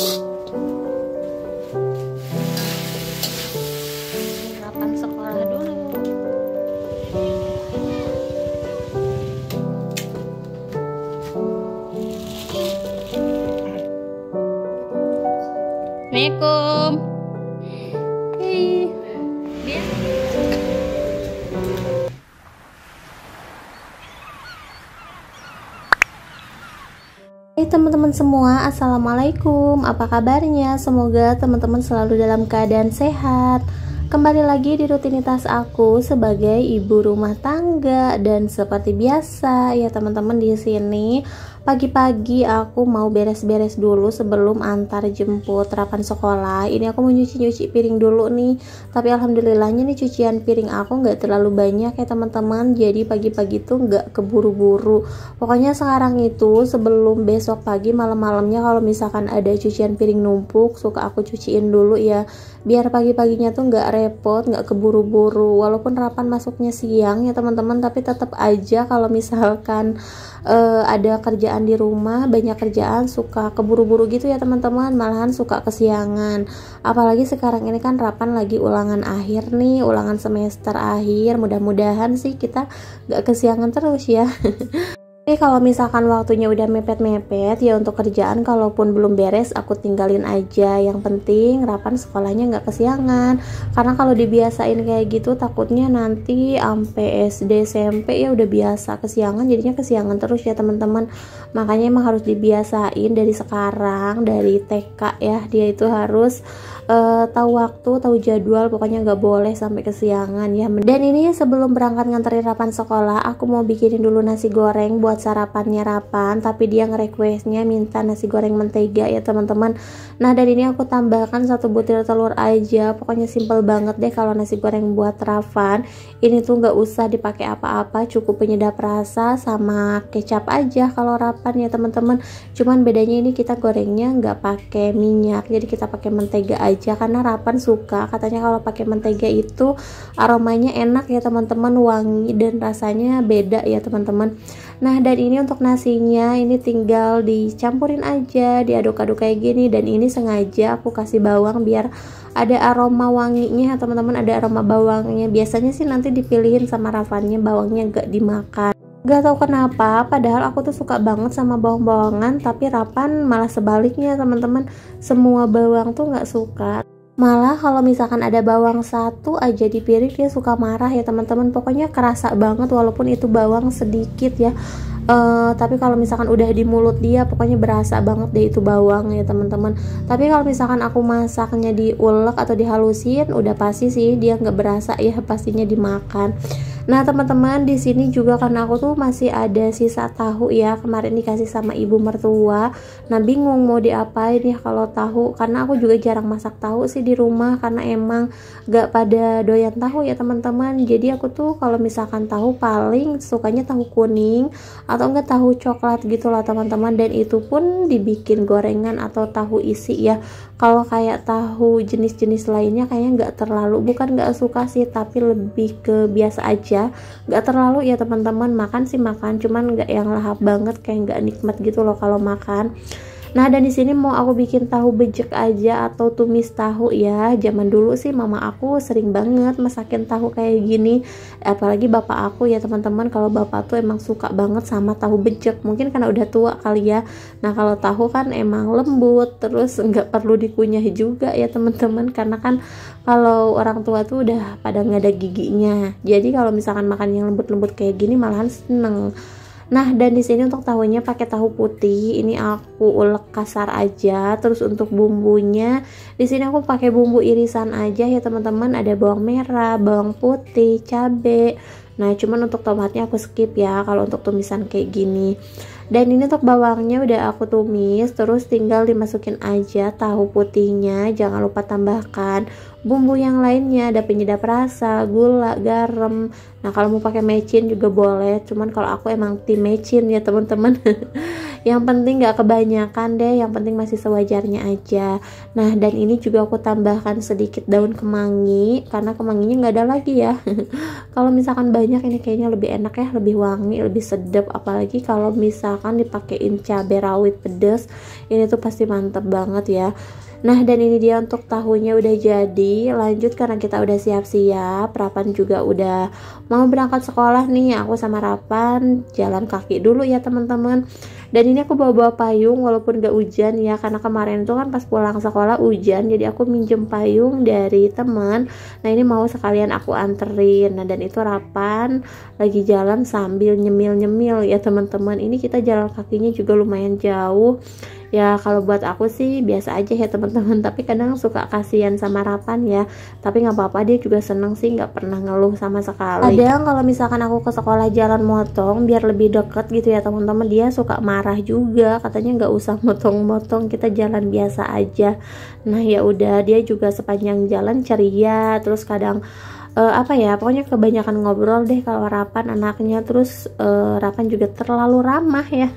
Sarapan sekolah dulu. Assalamualaikum. Hei, dia. Hai teman-teman semua, assalamualaikum. Apa kabarnya? Semoga teman-teman selalu dalam keadaan sehat. Kembali lagi di rutinitas aku sebagai ibu rumah tangga, dan seperti biasa ya teman-teman, di sini pagi-pagi aku mau beres-beres dulu sebelum antar jemput Rapan sekolah. Ini aku mau nyuci piring dulu nih. Tapi alhamdulillahnya nih cucian piring aku nggak terlalu banyak ya teman-teman. Jadi pagi-pagi tuh nggak keburu-buru. Pokoknya sekarang itu sebelum besok pagi malam-malamnya kalau misalkan ada cucian piring numpuk, suka aku cuciin dulu ya. Biar pagi-paginya tuh nggak repot, nggak keburu-buru. Walaupun Rapan masuknya siang ya teman-teman, tapi tetap aja kalau misalkan ada kerjaan di rumah, banyak kerjaan, suka keburu-buru gitu ya teman-teman, malahan suka kesiangan. Apalagi sekarang ini kan Rapan lagi ulangan akhir nih, ulangan semester akhir. Mudah-mudahan sih kita gak kesiangan terus ya. Tapi kalau misalkan waktunya udah mepet-mepet ya untuk kerjaan, kalaupun belum beres aku tinggalin aja. Yang penting Rapan sekolahnya nggak kesiangan. Karena kalau dibiasain kayak gitu takutnya nanti sampai SD SMP ya udah biasa kesiangan, jadinya kesiangan terus ya teman-teman. Makanya emang harus dibiasain dari sekarang, dari TK ya. Dia itu harus tahu waktu, tahu jadwal, pokoknya nggak boleh sampai kesiangan ya. Dan ini sebelum berangkat nganterin Rapan sekolah, aku mau bikinin dulu nasi goreng buat sarapannya Rapan. Tapi dia nge-requestnya minta nasi goreng mentega ya teman-teman. Nah dari ini aku tambahkan 1 butir telur aja. Pokoknya simple banget deh kalau nasi goreng buat Rapan. Ini tuh nggak usah dipakai apa-apa, cukup penyedap rasa sama kecap aja kalau Rapan ya teman-teman. Cuman bedanya ini kita gorengnya nggak pakai minyak, jadi kita pakai mentega aja. Karena Rapan suka, katanya kalau pakai mentega itu aromanya enak ya teman-teman, wangi dan rasanya beda ya teman-teman. Nah dan ini untuk nasinya ini tinggal dicampurin aja, diaduk-aduk kayak gini. Dan ini sengaja aku kasih bawang biar ada aroma wanginya teman-teman, ada aroma bawangnya. Biasanya sih nanti dipilihin sama Rafannya bawangnya gak dimakan. Gak tahu kenapa, padahal aku tuh suka banget sama bawang-bawangan, tapi Rapan malah sebaliknya teman-teman, semua bawang tuh gak suka. Malah kalau misalkan ada bawang satu aja di piring dia suka marah ya teman-teman. Pokoknya kerasa banget walaupun itu bawang sedikit ya. Tapi kalau misalkan udah di mulut dia pokoknya berasa banget deh itu bawang ya teman-teman. Tapi kalau misalkan aku masaknya diulek atau dihalusin, udah pasti sih dia nggak berasa ya, pastinya dimakan. Nah teman-teman, di sini juga karena aku tuh masih ada sisa tahu ya, kemarin dikasih sama ibu mertua. Nah bingung mau diapain ya kalau tahu, karena aku juga jarang masak tahu sih di rumah, karena emang gak pada doyan tahu ya teman-teman. Jadi aku tuh kalau misalkan tahu paling sukanya tahu kuning atau enggak tahu coklat gitu lah teman-teman. Dan itu pun dibikin gorengan atau tahu isi ya. Kalau kayak tahu jenis-jenis lainnya kayaknya nggak terlalu, bukan nggak suka sih, tapi lebih ke biasa aja, nggak terlalu ya teman-teman. Makan sih makan, cuman nggak yang lahap banget, kayak nggak nikmat gitu loh kalau makan. Nah dan di sini mau aku bikin tahu bejek aja atau tumis tahu ya. Zaman dulu sih mama aku sering banget masakin tahu kayak gini, apalagi bapak aku ya teman-teman. Kalau bapak tuh emang suka banget sama tahu bejek, mungkin karena udah tua kali ya. Nah kalau tahu kan emang lembut, terus nggak perlu dikunyah juga ya teman-teman, karena kan kalau orang tua tuh udah pada nggak ada giginya. Jadi kalau misalkan makan yang lembut-lembut kayak gini malahan seneng. Nah dan di sini untuk tahunya pakai tahu putih, ini aku ulek kasar aja. Terus untuk bumbunya di sini aku pakai bumbu irisan aja ya teman-teman. Ada bawang merah, bawang putih, cabe. Nah cuman untuk tomatnya aku skip ya kalau untuk tumisan kayak gini. Dan ini untuk bawangnya udah aku tumis, terus tinggal dimasukin aja tahu putihnya. Jangan lupa tambahkan bumbu yang lainnya, ada penyedap rasa, gula, garam. Nah kalau mau pakai mecin juga boleh, cuman kalau aku emang tim mecin ya teman-teman. Yang penting nggak kebanyakan deh, yang penting masih sewajarnya aja. Nah, dan ini juga aku tambahkan sedikit daun kemangi karena kemanginya nggak ada lagi ya. Kalau misalkan banyak ini kayaknya lebih enak ya, lebih wangi, lebih sedap. Apalagi kalau misalkan dipakein cabai rawit pedas, ini tuh pasti mantep banget ya. Nah, dan ini dia untuk tahunya udah jadi. Lanjut karena kita udah siap-siap, Rapan juga udah mau berangkat sekolah nih. Aku sama Rapan jalan kaki dulu ya teman-teman. Dan ini aku bawa-bawa payung walaupun gak hujan ya, karena kemarin tuh kan pas pulang sekolah hujan, jadi aku minjem payung dari teman. Nah, ini mau sekalian aku anterin. Nah, dan itu Rapan lagi jalan sambil nyemil-nyemil ya teman-teman. Ini kita jalan kakinya juga lumayan jauh. Ya kalau buat aku sih biasa aja ya teman-teman, tapi kadang suka kasihan sama Rapan ya. Tapi nggak apa-apa, dia juga seneng sih, nggak pernah ngeluh sama sekali. Kadang kalau misalkan aku ke sekolah jalan motong biar lebih deket gitu ya teman-teman, dia suka marah juga, katanya nggak usah motong-motong, kita jalan biasa aja. Nah ya udah, dia juga sepanjang jalan ceria, terus kadang apa ya, pokoknya kebanyakan ngobrol deh kalau Rapan anaknya. Terus Rapan juga terlalu ramah ya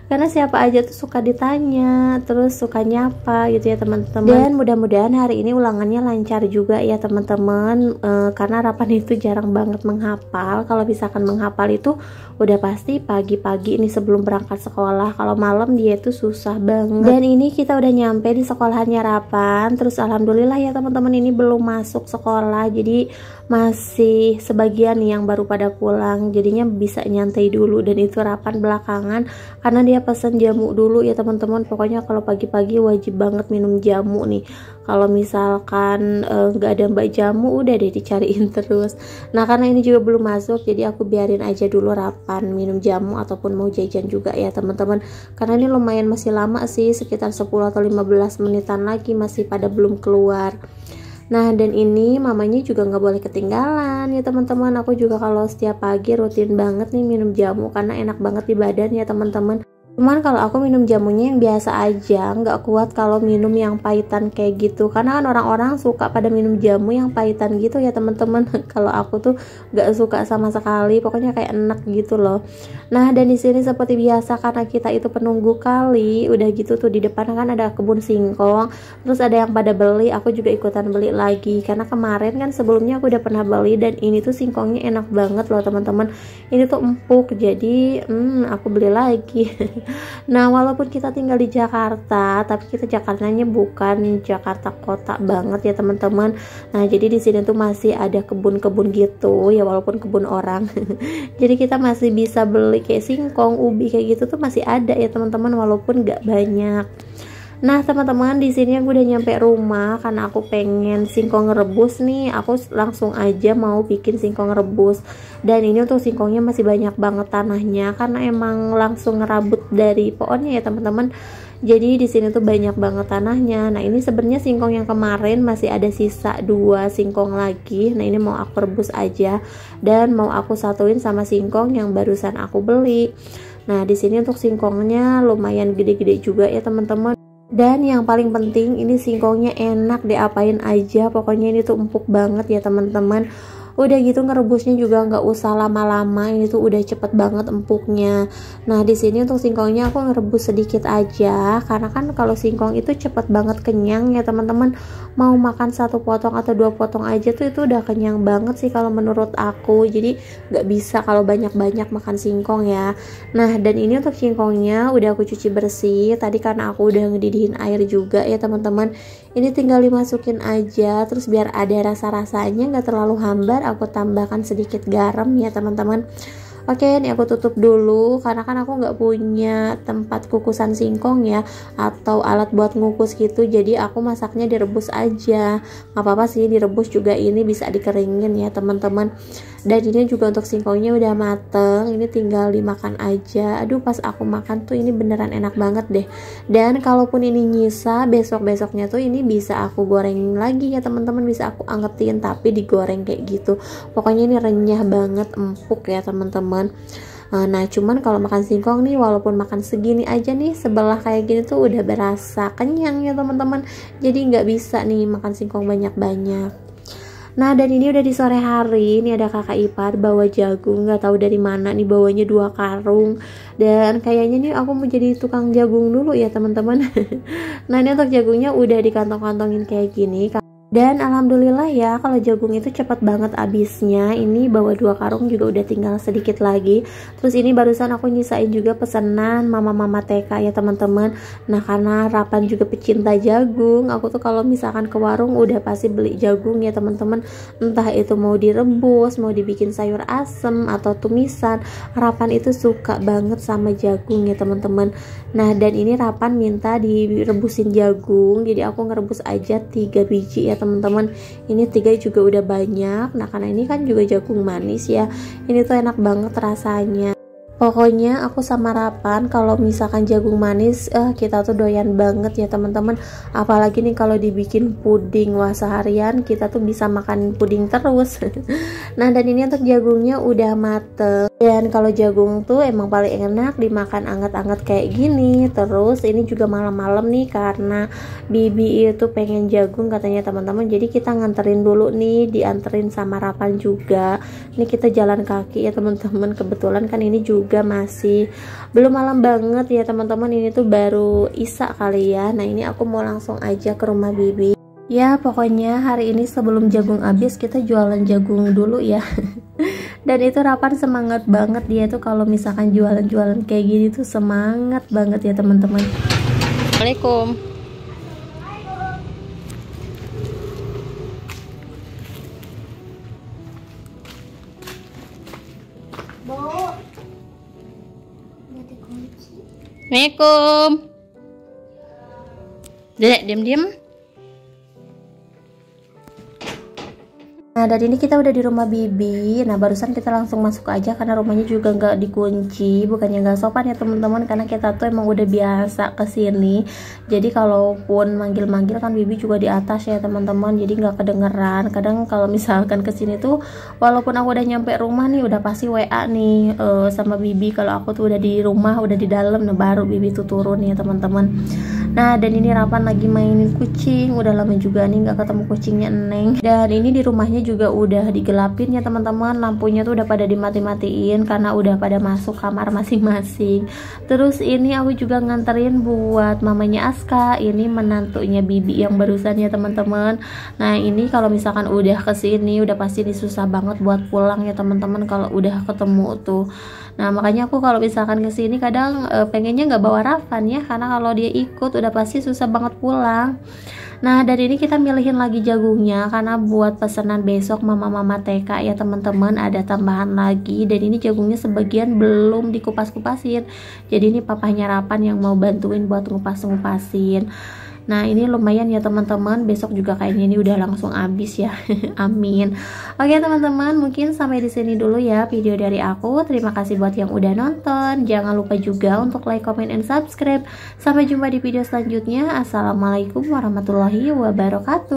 karena siapa aja tuh suka ditanya, terus suka nyapa gitu ya teman-teman. Dan mudah-mudahan hari ini ulangannya lancar juga ya teman-teman, karena Rapan itu jarang banget menghafal. Kalau misalkan menghafal itu udah pasti pagi-pagi ini sebelum berangkat sekolah, kalau malam dia itu susah banget. Dan ini kita udah nyampe di sekolahannya Rapan. Terus alhamdulillah ya teman-teman, ini belum masuk sekolah, jadi masih sebagian nih yang baru pada pulang, jadinya bisa nyantai dulu. Dan itu Rapan belakangan karena dia pesen jamu dulu ya teman-teman. Pokoknya kalau pagi-pagi wajib banget minum jamu nih. Kalau misalkan nggak ada mbak jamu, udah deh dicariin terus. Nah karena ini juga belum masuk, jadi aku biarin aja dulu Rapan minum jamu ataupun mau jajan juga ya teman-teman. Karena ini lumayan masih lama sih, sekitar 10 atau 15 menitan lagi masih pada belum keluar. Nah dan ini mamanya juga nggak boleh ketinggalan ya teman-teman. Aku juga kalau setiap pagi rutin banget nih minum jamu karena enak banget di badan ya teman-teman. Cuman kalau aku minum jamunya yang biasa aja, nggak kuat kalau minum yang pahitan kayak gitu. Karena kan orang-orang suka pada minum jamu yang pahitan gitu ya teman-teman. Kalau aku tuh nggak suka sama sekali, pokoknya kayak enak gitu loh. Nah dan di sini seperti biasa karena kita itu penunggu kali, udah gitu tuh di depan kan ada kebun singkong. Terus ada yang pada beli, aku juga ikutan beli lagi. Karena kemarin kan sebelumnya aku udah pernah beli dan ini tuh singkongnya enak banget loh teman-teman. Ini tuh empuk, jadi aku beli lagi. Nah walaupun kita tinggal di Jakarta, tapi kita Jakartanya bukan Jakarta kota banget ya teman-teman. Nah jadi di sini tuh masih ada kebun-kebun gitu ya, walaupun kebun orang. Jadi kita masih bisa beli kayak singkong, ubi kayak gitu tuh masih ada ya teman-teman, walaupun gak banyak. Nah teman-teman, di sini aku udah nyampe rumah karena aku pengen singkong rebus nih. Aku langsung aja mau bikin singkong rebus. Dan ini untuk singkongnya masih banyak banget tanahnya karena emang langsung ngerabut dari pohonnya ya teman-teman. Jadi di sini tuh banyak banget tanahnya. Nah ini sebenarnya singkong yang kemarin masih ada sisa 2 singkong lagi. Nah ini mau aku rebus aja dan mau aku satuin sama singkong yang barusan aku beli. Nah di sini untuk singkongnya lumayan gede-gede juga ya teman-teman. Dan yang paling penting ini singkongnya enak diapain aja, pokoknya ini tuh empuk banget ya teman-teman. Udah gitu ngerebusnya juga nggak usah lama-lama, ini tuh udah cepet banget empuknya. Nah di sini untuk singkongnya aku ngerebus sedikit aja karena kan kalau singkong itu cepet banget kenyang ya teman-teman. Mau makan 1 potong atau 2 potong aja tuh itu udah kenyang banget sih kalau menurut aku. Jadi nggak bisa kalau banyak-banyak makan singkong ya. Nah dan ini untuk singkongnya udah aku cuci bersih tadi karena aku udah ngedidihin air juga ya teman-teman. Ini tinggal dimasukin aja, terus biar ada rasa-rasanya nggak terlalu hambar, aku tambahkan sedikit garam ya teman-teman. Oke, ini aku tutup dulu karena kan aku nggak punya tempat kukusan singkong ya atau alat buat ngukus gitu, jadi aku masaknya direbus aja. Nggak apa-apa sih direbus juga, ini bisa dikeringin ya teman-teman. Dan ini juga untuk singkongnya udah mateng, ini tinggal dimakan aja. Aduh pas aku makan tuh ini beneran enak banget deh. Dan kalaupun ini nyisa besok-besoknya tuh ini bisa aku goreng lagi ya teman-teman, bisa aku angetin tapi digoreng kayak gitu. Pokoknya ini renyah banget, empuk ya teman-teman. Nah cuman kalau makan singkong nih walaupun makan segini aja nih sebelah kayak gini tuh udah berasa kenyang ya teman-teman. Jadi nggak bisa nih makan singkong banyak-banyak. Nah, dan ini udah di sore hari. Ini ada kakak ipar bawa jagung, nggak tahu dari mana nih bawanya 2 karung. Dan kayaknya nih aku mau jadi tukang jagung dulu ya teman-teman. Nah, ini untuk jagungnya udah dikantong-kantongin kayak gini. Dan alhamdulillah ya, kalau jagung itu cepat banget habisnya. Ini bawa 2 karung juga udah tinggal sedikit lagi. Terus ini barusan aku nyisain juga pesanan mama-mama TK ya teman-teman. Nah, karena Rapan juga pecinta jagung, aku tuh kalau misalkan ke warung udah pasti beli jagung ya teman-teman. Entah itu mau direbus, mau dibikin sayur asem atau tumisan, Rapan itu suka banget sama jagung ya teman-teman. Nah, dan ini Rapan minta direbusin jagung, jadi aku ngerebus aja 3 biji ya teman-teman. Ini 3 juga udah banyak. Nah, karena ini kan juga jagung manis ya, ini tuh enak banget rasanya. Pokoknya aku sama Rapan kalau misalkan jagung manis kita tuh doyan banget ya teman-teman. Apalagi nih kalau dibikin puding, wah seharian kita tuh bisa makan puding terus. Nah, dan ini untuk jagungnya udah mateng. Dan kalau jagung tuh emang paling enak dimakan anget-anget kayak gini. Terus ini juga malam-malam nih karena Bibi itu pengen jagung katanya teman-teman. Jadi kita nganterin dulu nih, dianterin sama Rapan juga. Ini kita jalan kaki ya teman-teman. Kebetulan kan ini juga masih belum malam banget ya teman-teman. Ini tuh baru Isya kali ya. Nah, ini aku mau langsung aja ke rumah Bibi. Ya, pokoknya hari ini sebelum jagung habis kita jualan jagung dulu ya. Dan itu Rapan semangat banget, dia tuh kalau misalkan jualan-jualan kayak gini tuh semangat banget ya teman-teman. Assalamualaikum. Assalamualaikum. Dedek diam-diam. Nah, dari ini kita udah di rumah Bibi. Nah, barusan kita langsung masuk aja karena rumahnya juga nggak dikunci. Bukannya nggak sopan ya teman-teman, karena kita tuh emang udah biasa kesini. Jadi kalaupun manggil-manggil kan Bibi juga di atas ya teman-teman, jadi nggak kedengeran. Kadang kalau misalkan kesini tuh walaupun aku udah nyampe rumah nih udah pasti WA nih sama Bibi kalau aku tuh udah di rumah, udah di dalam. Nah, baru Bibi tuh turun ya teman-teman. Nah, dan ini Rapan lagi mainin kucing. Udah lama juga nih nggak ketemu kucingnya Eneng. Dan ini di rumahnya juga udah digelapin ya teman-teman. Lampunya tuh udah pada dimati-matiin karena udah pada masuk kamar masing-masing. Terus ini aku juga nganterin buat mamanya Aska. Ini menantunya Bibi yang barusan ya teman-teman. Nah, ini kalau misalkan udah kesini udah pasti susah banget buat pulang ya teman-teman kalau udah ketemu tuh. Nah, makanya aku kalau misalkan kesini kadang pengennya nggak bawa Rapan ya, karena kalau dia ikut udah pasti susah banget pulang. Nah, dari ini kita milihin lagi jagungnya karena buat pesanan besok mama-mama TK ya teman-teman, ada tambahan lagi. Dan ini jagungnya sebagian belum dikupas-kupasin, jadi ini papahnya Rapan yang mau bantuin buat ngupas-ngupasin. Nah, ini lumayan ya teman-teman, besok juga kayaknya ini udah langsung habis ya. Amin. Oke teman-teman, mungkin sampai di sini dulu ya video dari aku. Terima kasih buat yang udah nonton. Jangan lupa juga untuk like, comment, and subscribe. Sampai jumpa di video selanjutnya. Assalamualaikum warahmatullahi wabarakatuh.